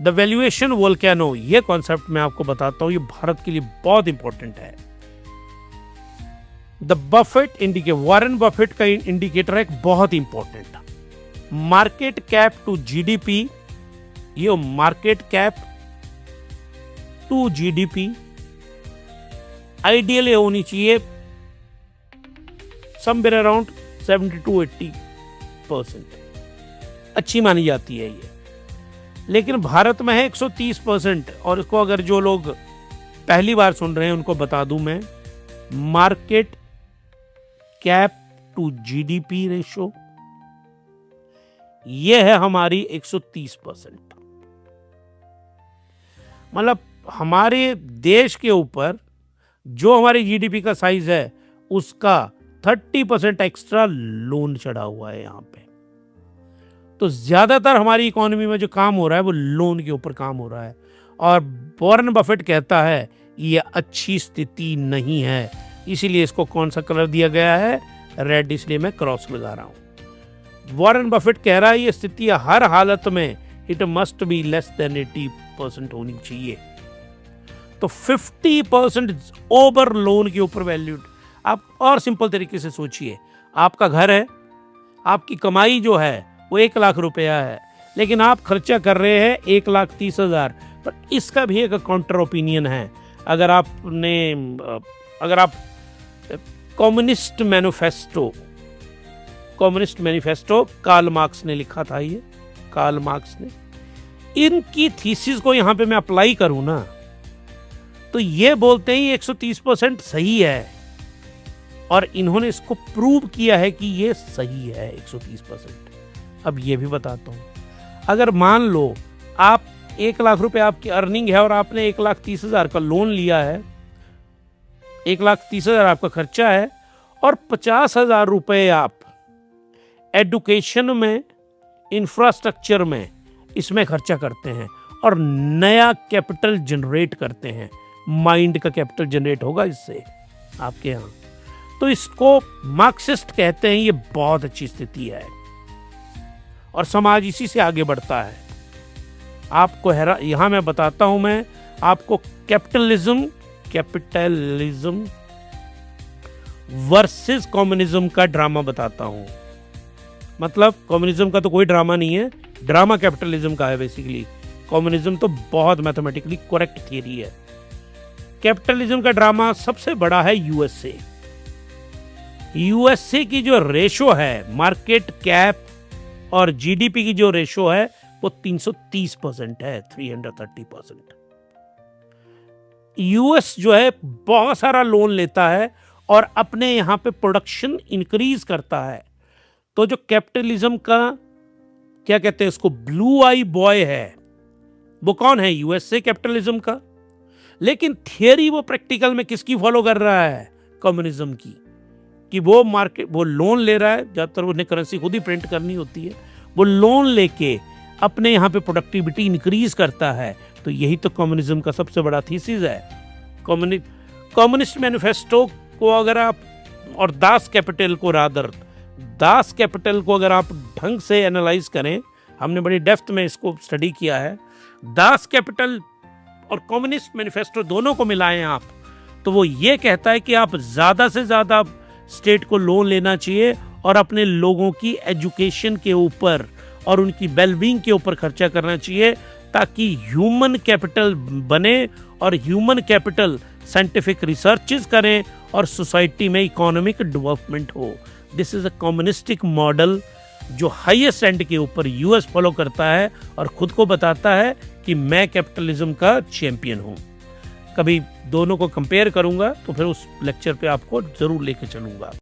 The valuation volcano, ये concept मैं आपको बताता हूं, ये भारत के लिए बहुत इंपॉर्टेंट है। The Buffett indicator, Warren Buffett का इंडिकेटर है एक बहुत important, market cap to GDP. ये market cap to GDP ideal होनी चाहिए समवेयर अराउंड 70 to 80%, अच्छी मानी जाती है ये। लेकिन भारत में है 130%, और इसको अगर जो लोग पहली बार सुन रहे हैं उनको बता दूं मैं, market cap to GDP ratio ये है हमारी 130%। मतलब हमारे देश के ऊपर जो हमारी जीडीपी का साइज है उसका 30% एक्स्ट्रा लोन चढ़ा हुआ है यहाँ पे। तो ज्यादातर हमारी इकोनॉमी में जो काम हो रहा है वो लोन के ऊपर काम हो रहा है, और वॉरेन बफेट कहता है ये अच्छी स्थिति नहीं है, इसीलिए इसको कौन सा कलर दिया गया है, रेड, इसलिए मैं क्रॉस लगा रहा हूं। वॉरेन बफेट कह रहा है ये स्थिति हर हालत में it must be less than 80% होनी चाहिए। तो 50% ओवर लोन के ऊपर वैल्यूड। आप और सिंपल तरीके से सोचिए, आपका घर है, आपकी कमाई जो है वो 1 लाख रुपया है, लेकिन आप खर्चा कर रहे हैं 1,30,000। पर इसका भी एक काउंटर ओपिनियन है। अगर आप कम्युनिस्ट मैनिफेस्टो कार्ल मार्क्स ने लिखा था, ये कार्ल मार्क्स ने, इनकी थीसिस को यहां पे मैं अप्लाई करूं ना, तो ये बोलते हैं 130% सही है, और इन्होंने इसको प्रूव किया है कि ये सही है 130%। अब ये भी बताता हूं, अगर मान लो आप 1 लाख रुपए आपकी अर्निंग है और आपने 1,30,000 का लोन लिया है, 1,30,000 आपका खर्चा है, और 50,000 रुपए आप एजुकेशन में, इंफ्रास्ट्रक्चर में, इसमें खर्चा करते हैं और नया कैपिटल जनरेट करते हैं, माइंड का कैपिटल जनरेट होगा इससे आपके यहाँ, तो इसको मार्क्सिस्ट कहते हैं ये बहुत अच्छी स्थिति है, और समाज इसी से आगे बढ़ता है। आपको यहां मैं बताता हूं, मैं आपको कैपिटलिज्म वर्सेस कम्युनिज्म का ड्रामा बताता हूं। मतलब कम्युनिज्म का तो कोई ड्रामा नहीं है, ड्रामा कैपिटलिज्म का है बेसिकली। कम्युनिज्म तो बहुत मैथमेटिकली करेक्ट थियरी है। कैपिटलिज्म का ड्रामा सबसे बड़ा है यूएसए की जो रेशो है मार्केट कैप और जीडीपी की जो रेशो है वो 330% है, 330%। यूएस जो है बहुत सारा लोन लेता है और अपने यहां पे प्रोडक्शन इंक्रीज करता है। तो जो कैपिटलिज्म का क्या कहते हैं इसको, ब्लू आई बॉय है, वो कौन है, यूएसए कैपिटलिज्म का। लेकिन थियरी वो प्रैक्टिकल में किसकी फॉलो कर रहा है, कम्युनिज्म की, कि वो लोन ले रहा है, ज्यादातर उन्हें करेंसी खुद ही प्रिंट करनी होती है, वो लोन लेके अपने यहाँ पे प्रोडक्टिविटी इंक्रीज करता है। तो यही तो कम्युनिज्म का सबसे बड़ा थीसिस है। कम्युनिस्ट मैनिफेस्टो को अगर आप, और दास कैपिटल को अगर आप ढंग से एनालाइज करें, हमने बड़ी डेप्थ में इसको स्टडी किया है, दास कैपिटल और कम्युनिस्ट मैनिफेस्टो दोनों को मिलाएं आप, तो वो ये कहता है कि आप ज्यादा से ज्यादा स्टेट को लोन लेना चाहिए और अपने लोगों की एजुकेशन के ऊपर और उनकी वेलबींग के ऊपर खर्चा करना चाहिए, ताकि ह्यूमन कैपिटल बने और ह्यूमन कैपिटल साइंटिफिक रिसर्चेस करें और सोसाइटी में इकोनॉमिक डेवलपमेंट हो। This is a communistic model जो हाईएस्ट एंड के ऊपर यूएस फॉलो करता है और खुद को बताता है कि मैं कैपिटलिज्म का चैंपियन हूं। कभी दोनों को कंपेयर करूंगा तो फिर उस लेक्चर पे आपको जरूर लेके चलूंगा।